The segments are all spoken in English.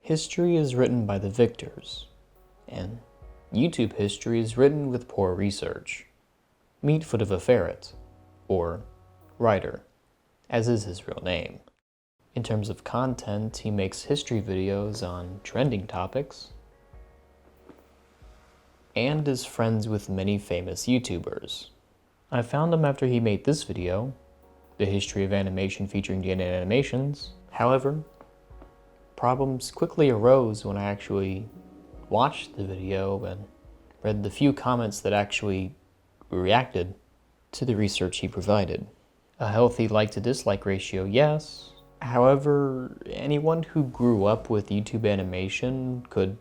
history is written by the victors, and YouTube history is written with poor research. Meet FootofaFerret, or Ryder, as is his real name. In terms of content, he makes history videos on trending topics, and is friends with many famous YouTubers. I found him after he made this video, The History of Animation featuring Jaden Animations. However, problems quickly arose when I actually watched the video and read the few comments that actually reacted to the research he provided. A healthy like to dislike ratio, yes. However, anyone who grew up with YouTube animation could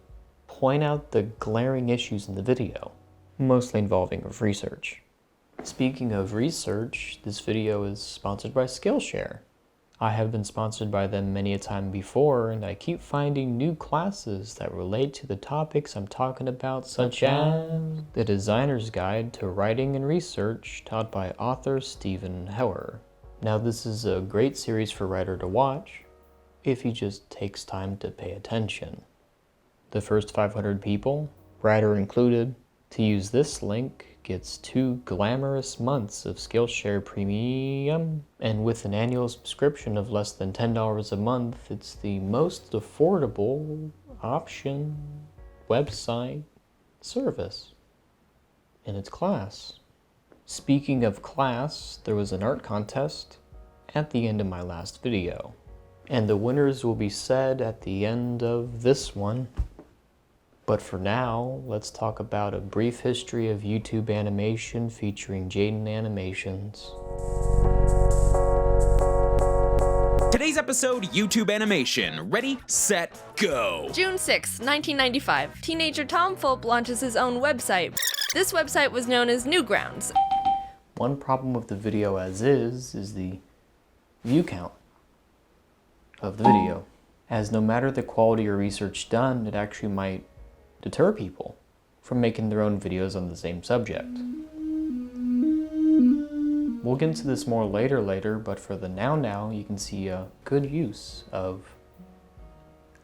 point out the glaring issues in the video, mostly involving research. Speaking of research, this video is sponsored by Skillshare. I have been sponsored by them many a time before, and I keep finding new classes that relate to the topics I'm talking about, such as the Designer's Guide to Writing and Research, taught by author Stephen Heller. Now, this is a great series for Ryder to watch if he just takes time to pay attention. The first 500 people, Ryder included, to use this link gets 2 glamorous months of Skillshare Premium, and with an annual subscription of less than $10 a month, it's the most affordable option, website, service in its class. Speaking of class, there was an art contest at the end of my last video, and the winners will be said at the end of this one. But for now, let's talk about a brief history of YouTube animation featuring Jaden Animations. Today's episode, YouTube animation. Ready, set, go! June 6, 1995. Teenager Tom Fulp launches his own website. This website was known as Newgrounds. One problem with the video as is the view count of the video, as no matter the quality or research done, it actually might deter people from making their own videos on the same subject. We'll get into this more later, but for the now, you can see a good use of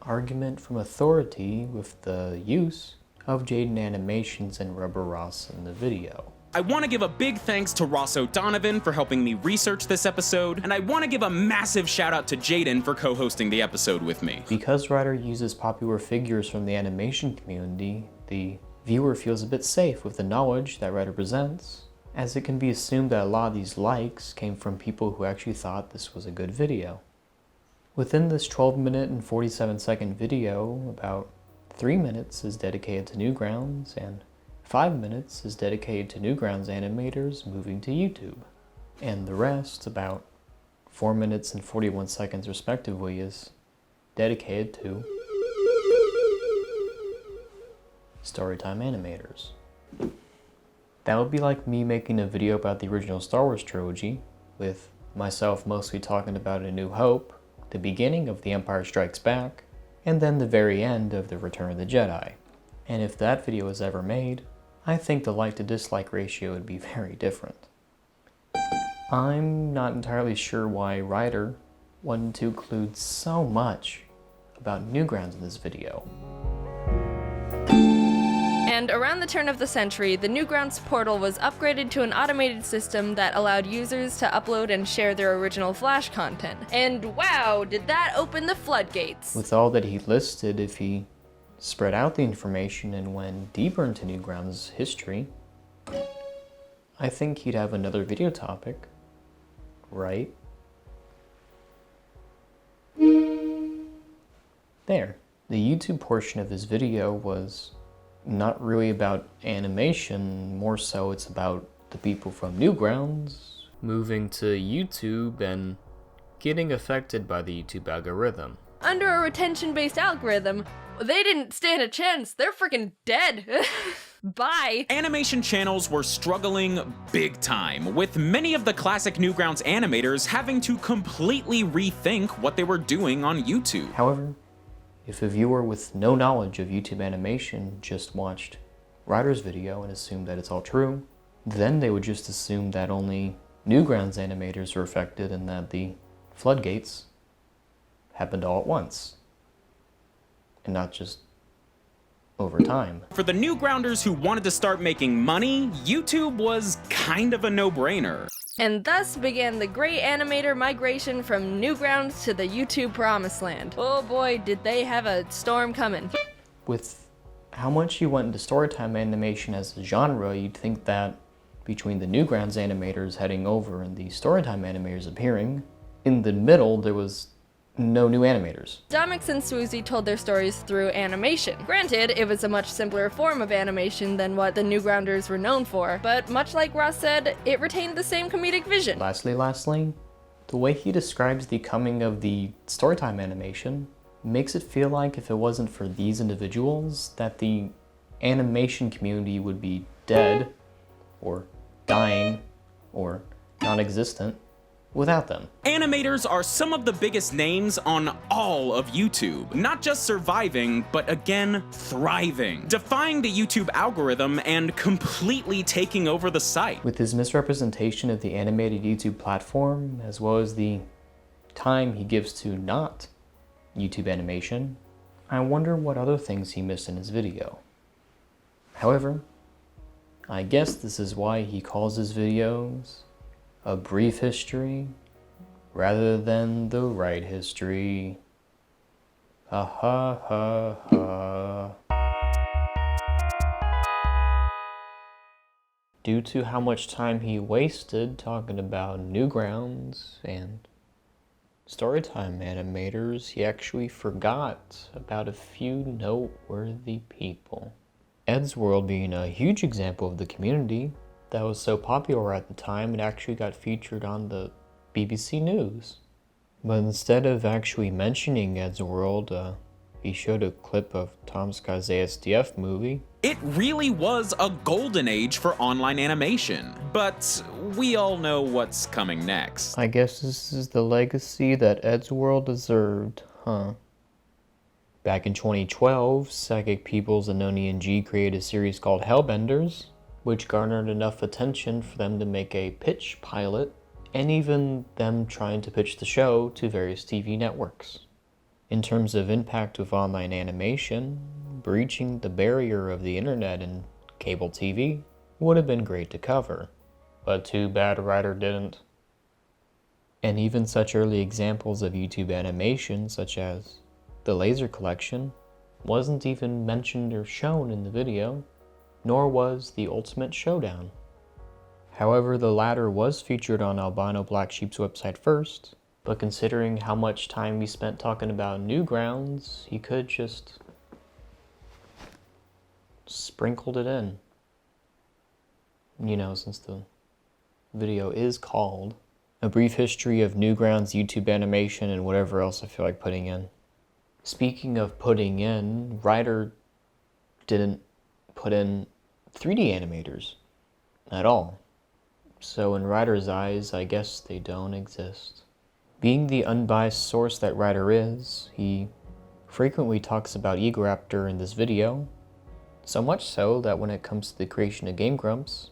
argument from authority with the use of Jaden Animations and Rubber Ross in the video. I want to give a big thanks to Ross O'Donovan for helping me research this episode, and I want to give a massive shout out to Jaden for co-hosting the episode with me. Because Ryder uses popular figures from the animation community, the viewer feels a bit safe with the knowledge that Ryder presents, as it can be assumed that a lot of these likes came from people who actually thought this was a good video. Within this 12-minute and 47-second video, about 3 minutes is dedicated to Newgrounds, and 5 minutes is dedicated to Newgrounds animators moving to YouTube. And the rest, about 4 minutes and 41 seconds respectively, is dedicated to Storytime animators. That would be like me making a video about the original Star Wars trilogy, with myself mostly talking about A New Hope, the beginning of The Empire Strikes Back, and then the very end of The Return of the Jedi. And if that video was ever made, I think the like to dislike ratio would be very different. I'm not entirely sure why Ryder wanted to include so much about Newgrounds in this video. And around the turn of the century, the Newgrounds portal was upgraded to an automated system that allowed users to upload and share their original Flash content. And wow, did that open the floodgates! With all that he listed, if he spread out the information and went deeper into Newgrounds' history, I think he'd have another video topic, right? There. The YouTube portion of his video was not really about animation, more so it's about the people from Newgrounds moving to YouTube and getting affected by the YouTube algorithm. Under a retention-based algorithm, they didn't stand a chance. They're freaking dead. Bye. Animation channels were struggling big time, with many of the classic Newgrounds animators having to completely rethink what they were doing on YouTube. However, if a viewer with no knowledge of YouTube animation just watched Ryder's video and assumed that it's all true, then they would just assume that only Newgrounds animators are affected and that the floodgates happened all at once. and not just over time. For the Newgrounders who wanted to start making money, YouTube was kind of a no-brainer. And thus began the great animator migration from Newgrounds to the YouTube promised land. Oh boy, did they have a storm coming. With how much you went into storytime animation as a genre, you'd think that between the Newgrounds animators heading over and the storytime animators appearing, in the middle there was no new animators. Domix and Swoozy told their stories through animation. Granted, it was a much simpler form of animation than what the Newgrounders were known for, but much like Ross said, it retained the same comedic vision. Lastly, the way he describes the coming of the storytime animation makes it feel like if it wasn't for these individuals, that the animation community would be dead, or dying, or non-existent without them. Animators are some of the biggest names on all of YouTube. Not just surviving, but again, thriving. Defying the YouTube algorithm and completely taking over the site. With his misrepresentation of the animated YouTube platform, as well as the time he gives to not YouTube animation, I wonder what other things he missed in his video. However, I guess this is why he calls his videos a brief history rather than the right history. Ha ha ha ha. Due to how much time he wasted talking about Newgrounds and storytime animators, he actually forgot about a few noteworthy people. Ed's World being a huge example of the community that was so popular at the time, it actually got featured on the BBC News. But instead of actually mentioning Ed's World, he showed a clip of Tom Scott's ASDF movie. It really was a golden age for online animation, but we all know what's coming next. I guess this is the legacy that Ed's World deserved, huh? Back in 2012, Psychic Peoples and Noni and G created a series called Hellbenders, which garnered enough attention for them to make a pitch pilot, and even them trying to pitch the show to various TV networks. In terms of impact with online animation, breaching the barrier of the internet and cable TV would have been great to cover, but too bad Ryder didn't. And even such early examples of YouTube animation, such as the Laser Collection, wasn't even mentioned or shown in the video, nor was the Ultimate Showdown. However, the latter was featured on Albino Black Sheep's website first, but considering how much time we spent talking about Newgrounds, he could just sprinkled it in. You know, since the video is called A Brief History of Newgrounds YouTube Animation and whatever else I feel like putting in. Speaking of putting in, Ryder didn't put in 3D animators at all. So in Ryder's eyes, I guess they don't exist. Being the unbiased source that Ryder is, he frequently talks about Egoraptor in this video, so much so that when it comes to the creation of Game Grumps,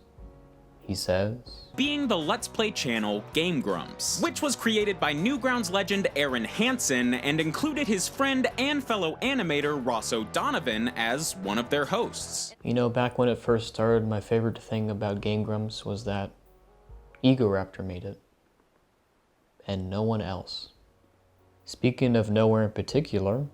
he says, being the Let's Play channel Game Grumps, which was created by Newgrounds legend Aaron Hansen and included his friend and fellow animator Ross O'Donovan as one of their hosts. You know, back when it first started, my favorite thing about Game Grumps was that Egoraptor made it, and no one else. Speaking of nowhere in particular,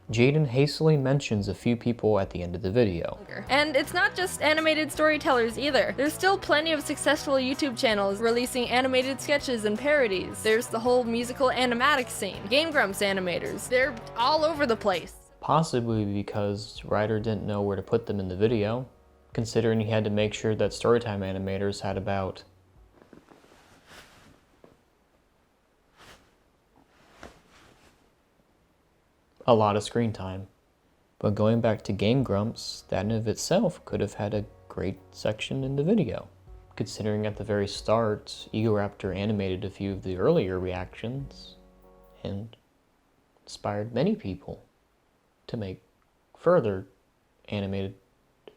Jaden hastily mentions a few people at the end of the video. And it's not just animated storytellers either. There's still plenty of successful YouTube channels releasing animated sketches and parodies. There's the whole musical animatic scene. Game Grumps animators. They're all over the place. Possibly because Ryder didn't know where to put them in the video, considering he had to make sure that Storytime animators had about a lot of screen time. But going back to Game Grumps, that in of itself could have had a great section in the video, considering at the very start, Egoraptor animated a few of the earlier reactions and inspired many people to make further animated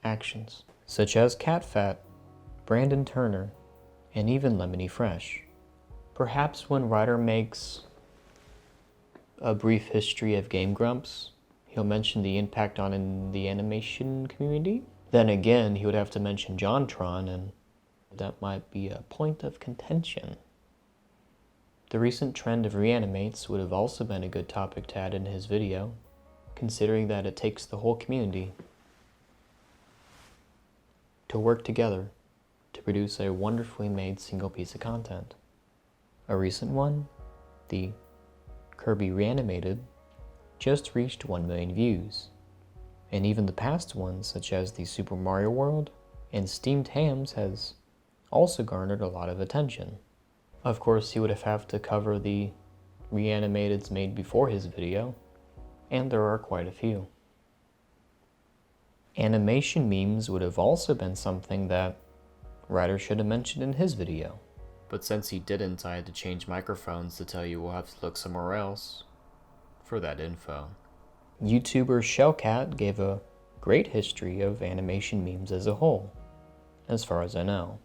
actions, such as CatFat, Brandon Turner, and even Lemony Fresh. Perhaps when Ryder makes A Brief History of Game Grumps, he'll mention the impact on the animation community. Then again, he would have to mention JonTron, and that might be a point of contention. The recent trend of reanimates would have also been a good topic to add in his video, considering that it takes the whole community to work together to produce a wonderfully made single piece of content. A recent one, the Kirby Reanimated, just reached 1 million views, and even the past ones such as the Super Mario World and Steamed Hams has also garnered a lot of attention. Of course, he would have to cover the Reanimateds made before his video, and there are quite a few. Animation memes would have also been something that Ryder should have mentioned in his video. But since he didn't, I had to change microphones to tell you we'll have to look somewhere else for that info. YouTuber Shellcat gave a great history of animation memes as a whole, as far as I know.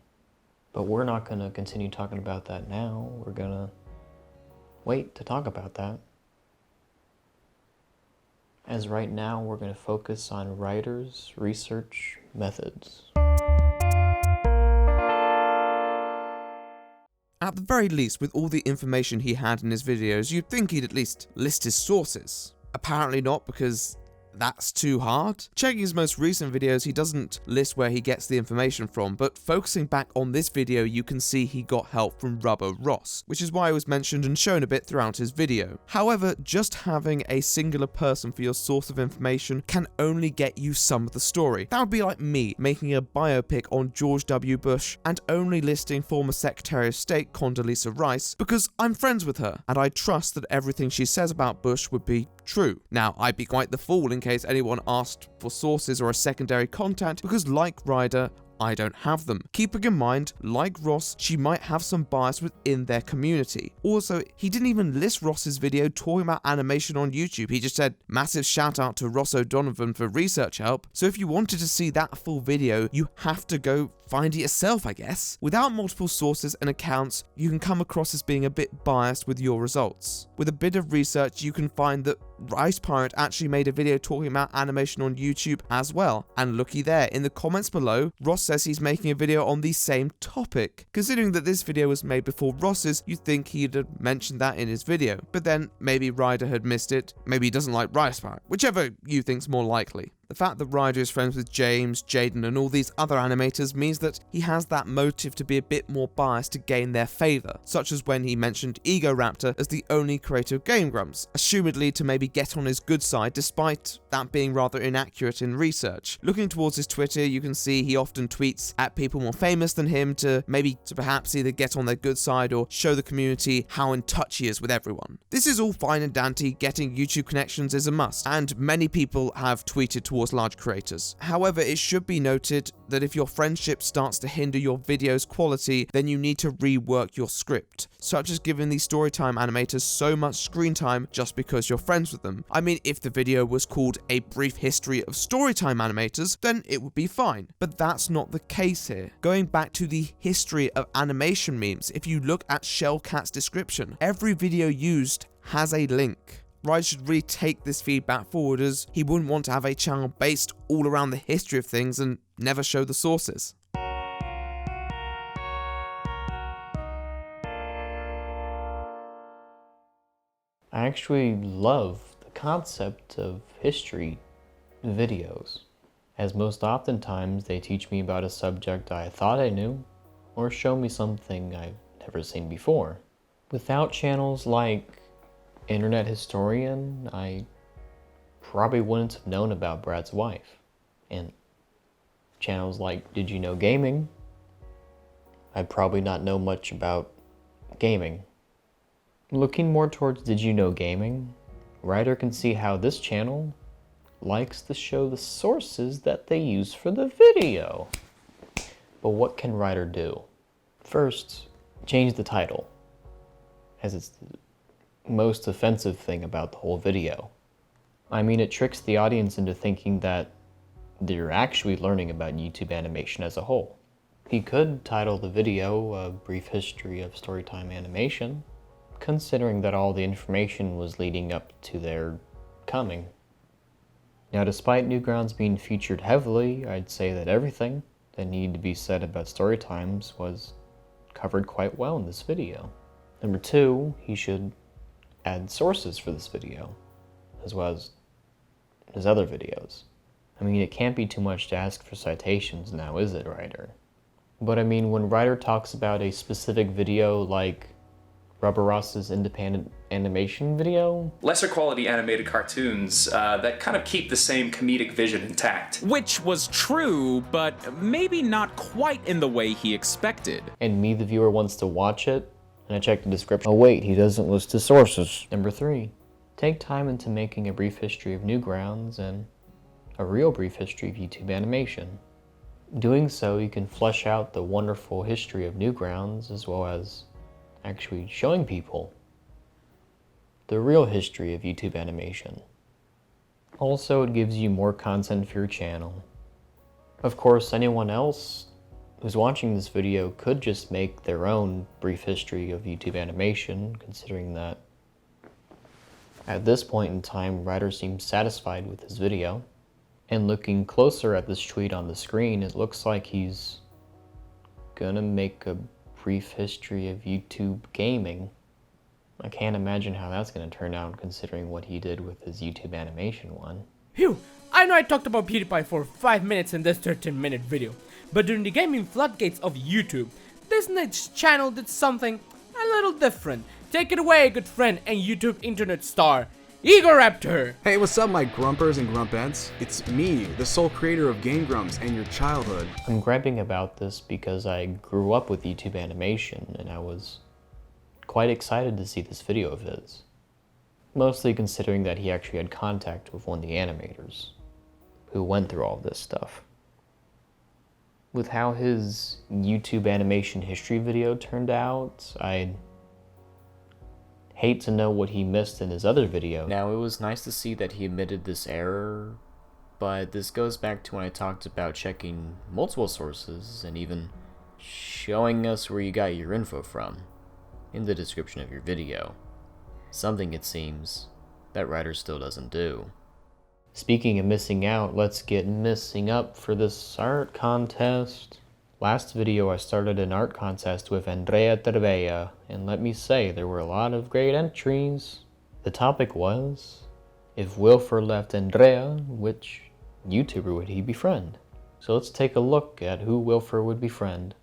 But we're not going to continue talking about that now. We're going to wait to talk about that. As right now, we're going to focus on Ryder's research methods. At the very least, with all the information he had in his videos, you'd think he'd at least list his sources. Apparently not, because that's too hard. Checking his most recent videos, he doesn't list where he gets the information from, but focusing back on this video, you can see he got help from Rubber Ross, which is why it was mentioned and shown a bit throughout his video. However, just having a singular person for your source of information can only get you some of the story. That would be like me making a biopic on George W. Bush and only listing former Secretary of State Condoleezza Rice because I'm friends with her, and I trust that everything she says about Bush would be true. Now, I'd be quite the fool in case anyone asked for sources or a secondary contact, because like Ryder, I don't have them. Keeping in mind, like Ross, she might have some bias within their community. Also, he didn't even list Ross's video talking about animation on YouTube. He just said, massive shout out to Ross O'Donovan for research help. So if you wanted to see that full video, you have to go find it yourself, I guess. Without multiple sources and accounts, you can come across as being a bit biased with your results. With a bit of research, you can find that Rice Pirate actually made a video talking about animation on YouTube as well. And looky there, in the comments below, Ross says he's making a video on the same topic. Considering that this video was made before Ross's, you'd think he'd have mentioned that in his video. But then, maybe Ryder had missed it, maybe he doesn't like Rice Pirate, whichever you think's more likely. The fact that Ryder is friends with James, Jaden and all these other animators means that he has that motive to be a bit more biased to gain their favour, such as when he mentioned Ego Raptor as the only creator of Game Grumps, assumedly to maybe get on his good side despite that being rather inaccurate in research. Looking towards his Twitter, you can see he often tweets at people more famous than him to perhaps either get on their good side or show the community how in touch he is with everyone. This is all fine and dandy, getting YouTube connections is a must, and many people have tweeted towards large creators. However, it should be noted that if your friendship starts to hinder your video's quality, then you need to rework your script, such as giving these storytime animators so much screen time just because you're friends with them. I mean, if the video was called A Brief History of Storytime Animators, then it would be fine, but that's not the case here. Going back to the history of animation memes, if you look at Shellcat's description, every video used has a link. Ryder should really take this feedback forward, as he wouldn't want to have a channel based all around the history of things and never show the sources. I actually love the concept of history videos, as most oftentimes they teach me about a subject I thought I knew, or show me something I've never seen before. Without channels like Internet Historian, I probably wouldn't have known about Brad's wife. And channels like Did You Know Gaming, I'd probably not know much about gaming. Looking more towards Did You Know Gaming, Ryder can see how this channel likes to show the sources that they use for the video. But what can Ryder do? First, change the title, as it's the most offensive thing about the whole video. I mean, it tricks the audience into thinking that they're actually learning about YouTube animation as a whole. He could title the video A Brief History of Storytime Animation, considering that all the information was leading up to their coming. Now, despite Newgrounds being featured heavily, I'd say that everything that needed to be said about story times was covered quite well in this video. Number 2, he should add sources for this video, as well as his other videos. I mean, it can't be too much to ask for citations now, is it, Ryder? But I mean, when Ryder talks about a specific video like Rubber Ross's independent animation video, lesser quality animated cartoons that kind of keep the same comedic vision intact. Which was true, but maybe not quite in the way he expected. and me, the viewer, wants to watch it, and I check the description. Oh wait, he doesn't list his sources. Number 3, take time into making a brief history of Newgrounds and a real brief history of YouTube animation. Doing so, you can flesh out the wonderful history of Newgrounds, as well as actually showing people the real history of YouTube animation. Also, it gives you more content for your channel. Of course, anyone else who's watching this video could just make their own brief history of YouTube animation, considering that at this point in time, Ryder seems satisfied with his video. And looking closer at this tweet on the screen, it looks like he's gonna make a brief history of YouTube gaming. I can't imagine how that's gonna turn out considering what he did with his YouTube animation one. Phew, I know I talked about PewDiePie for 5 minutes in this 13-minute video, but during the gaming floodgates of YouTube, this next channel did something a little different. Take it away, good friend and YouTube internet star, Egoraptor! Hey, what's up, my grumpers and grumpettes? It's me, the sole creator of Game Grumps and your childhood. I'm griping about this because I grew up with YouTube animation and I was quite excited to see this video of his. Mostly considering that he actually had contact with one of the animators who went through all this stuff. With how his YouTube animation history video turned out, I'd hate to know what he missed in his other video. Now, it was nice to see that he admitted this error, but this goes back to when I talked about checking multiple sources and even showing us where you got your info from in the description of your video. Something, it seems, that Ryder still doesn't do. Speaking of missing out, let's get missing up for this art contest. Last video I started an art contest with Andrea Terveya, and let me say there were a lot of great entries. The topic was, if Wilfer left Andrea, which YouTuber would he befriend? So let's take a look at who Wilfer would befriend.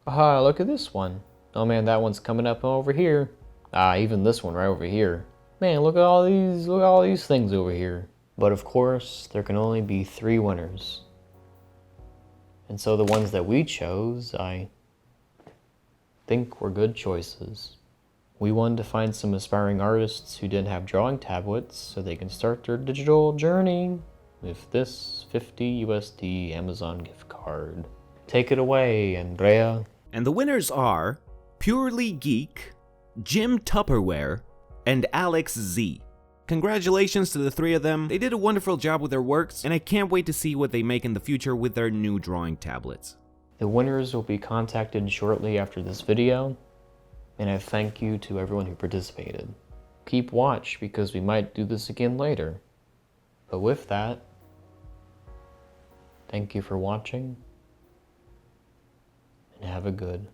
Aha, look at this one. Oh man, that one's coming up over here. Ah, even this one right over here. Man, look at all these things over here. But of course, there can only be 3 winners. And so the ones that we chose, I think were good choices. We wanted to find some aspiring artists who didn't have drawing tablets so they can start their digital journey with this 50 USD Amazon gift card. Take it away, Andrea. And the winners are Purely Geek, Jim Tupperware, and Alex Z. Congratulations to the 3 of them. They did a wonderful job with their works, and I can't wait to see what they make in the future with their new drawing tablets. The winners will be contacted shortly after this video, and I thank you to everyone who participated. Keep watch because we might do this again later. But with that, thank you for watching, and have a good